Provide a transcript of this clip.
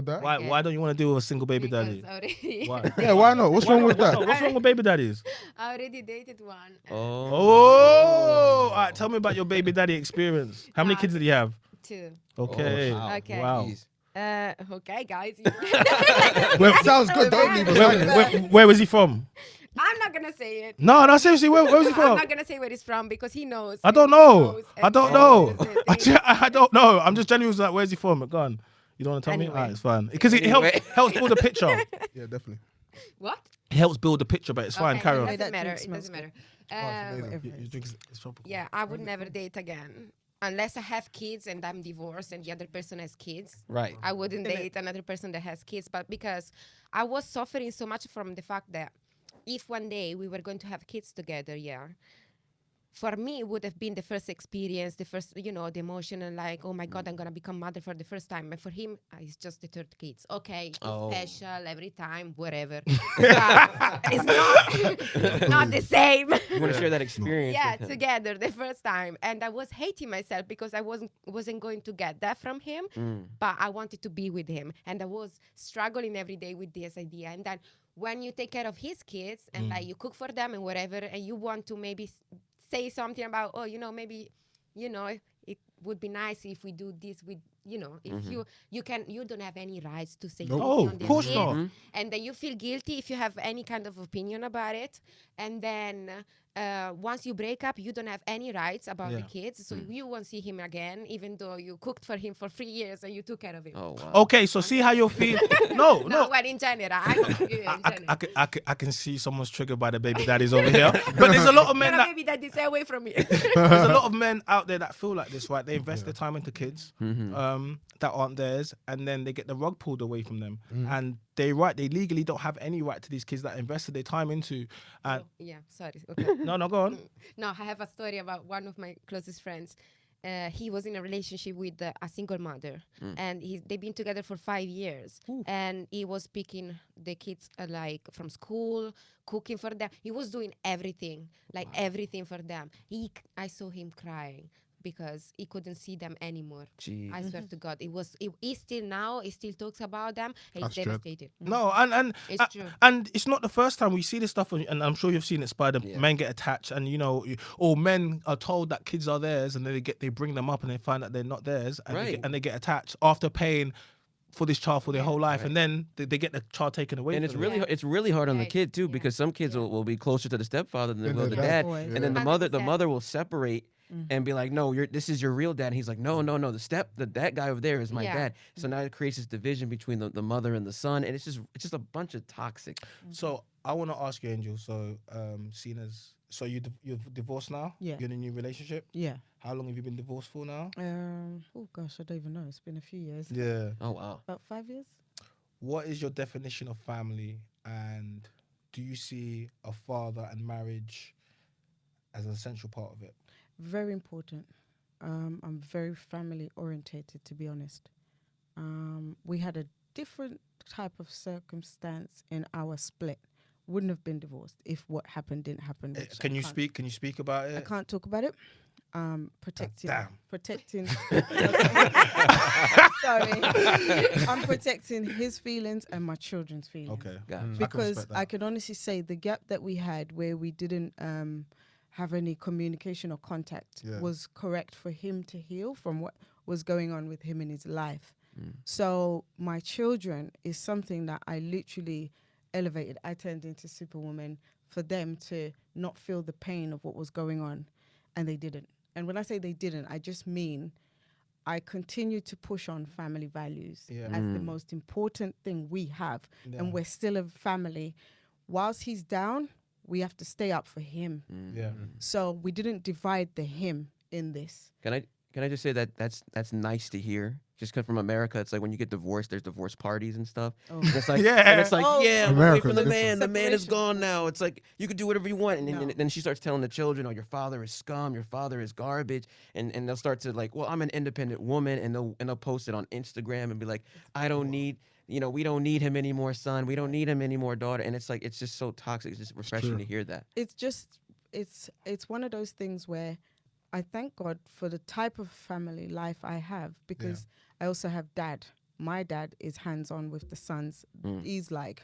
that. Why don't you want to deal with a single baby Because daddy? already, Why? Yeah, why not? What's wrong with that? What's wrong with baby daddies? I already dated one. Oh, all right. Tell me about your baby daddy experience. How many Nah, kids did he have? Two. Okay. wow. Okay. Wow. Jeez. Okay, guys. Sounds good. Don't leave us hanging. Where was he from? I'm not gonna say it. No, seriously. Where was he I'm from? not gonna say where he's from because he knows. I don't He know. knows I don't and know. he knows I don't know. I'm just genuinely like, where's he from? Go on. You don't want to tell me? Anyway. Alright, it's fine. Because it Anyway. helps build a picture. Yeah, definitely. What? It helps build a picture, but it's fine. Okay, Carry on. It doesn't That matter. drink It smells doesn't matter. amazing. You drink it's tropical. Yeah, I would never date again unless I have kids and I'm divorced and the other person has kids. Right. I wouldn't date another person that has kids, but because I was suffering so much from the fact that if one day we were going to have kids together, for me it would have been the first experience, the first, the emotional, like, oh my God, I'm gonna become mother for the first time. And for him, it's just the third kids. Okay, it's special every time, whatever. But it's not the same. You want to share that experience? Yeah, with him. together the first time, and I was hating myself because I wasn't going to get that from him, but I wanted to be with him, and I was struggling every day with this idea. And then when you take care of his kids and like you cook for them and whatever, and you want to maybe say something about, maybe it would be nice if we do this with, if you don't have any rights to say Nope. anything Oh, on of their course kids. not. And then you feel guilty if you have any kind of opinion about it. And then once you break up, you don't have any rights about the kids. So you won't see him again, even though you cooked for him for 3 years and you took care of him. Oh wow. Okay, so see how you're feeling. No. Well, in general, I know you in general. I can see someone's triggered by the baby daddies over here. But there's a lot of men No, that baby daddy, stay away from me. there's a lot of men out there that feel like this, right? They invest their time into kids that aren't theirs, and then they get the rug pulled away from them. And they legally don't have any right to these kids that invested their time into. And Yeah, sorry. Okay. no, go on. No, I have a story about one of my closest friends. He was in a relationship with a single mother, and they've been together for 5 years. And he was picking the kids like from school, cooking for them. He was doing everything, everything for them. I saw him crying because he couldn't see them anymore. Jeez. I swear to God, he still talks about them. And he's That's devastated. No, and It's true. and it's not the first time we see this stuff, and I'm sure you've seen it. Spider men get attached, and or men are told that kids are theirs, and they bring them up, and they find that they're not theirs, and they get attached after paying for this child for their whole life, and then they get the child taken away. And from it's them. it's really hard on the Right. kid too, Yeah. because some kids will be closer to the stepfather than they Than will the the dad. dad, Boys. and then the 100%. mother will separate and be like, no, this is your real dad. And he's like, no, that guy over there is my Yeah. dad. So now it creates this division between the mother and the son, and it's just a bunch of toxic. So I want to ask you, Angel. So, seeing as you're divorced now. Yeah. You're in a new relationship. Yeah. How long have you been divorced for now? Oh gosh, I don't even know. It's been a few years. Yeah. Oh wow. About 5 years. What is your definition of family, and do you see a father and marriage as an essential part of it? Very important. I'm very family orientated, to be honest. We had a different type of circumstance in our split. Wouldn't have been divorced if what happened didn't happen. which Can I you can't- speak? Can you speak about it? I can't talk about it. Protecting. Damn. Protecting. Sorry. I'm protecting his feelings and my children's feelings. Okay. Gotcha. Because I can honestly say the gap that we had where we didn't have any communication or contact was correct for him to heal from what was going on with him in his life. So my children is something that I literally elevated. I turned into Superwoman for them to not feel the pain of what was going on, and they didn't. And when I say they didn't, I just mean I continue to push on family values as the most important thing we have. And we're still a family. Whilst he's down, we have to stay up for him. Yeah. So we didn't divide the him in this. Can I just say that's nice to hear? Just come from America, it's like when you get divorced, there's divorce parties and stuff. Oh. And it's like, Yeah. and it's like, Oh. yeah, I'm away America's from the different. man. The man is Separation. gone now. It's like you could do whatever you want, and No. then she starts telling the children, "Oh, your father is scum. Your father is garbage," and they'll start to like, "Well, I'm an independent woman," and they'll post it on Instagram and be like, "I don't need." We don't need him anymore, son. We don't need him anymore, daughter. And it's like, it's just so toxic. It's just refreshing true. to hear that. It's just, it's one of those things where I thank God for the type of family life I have, because I also have dad, my dad is hands-on with the sons. He's like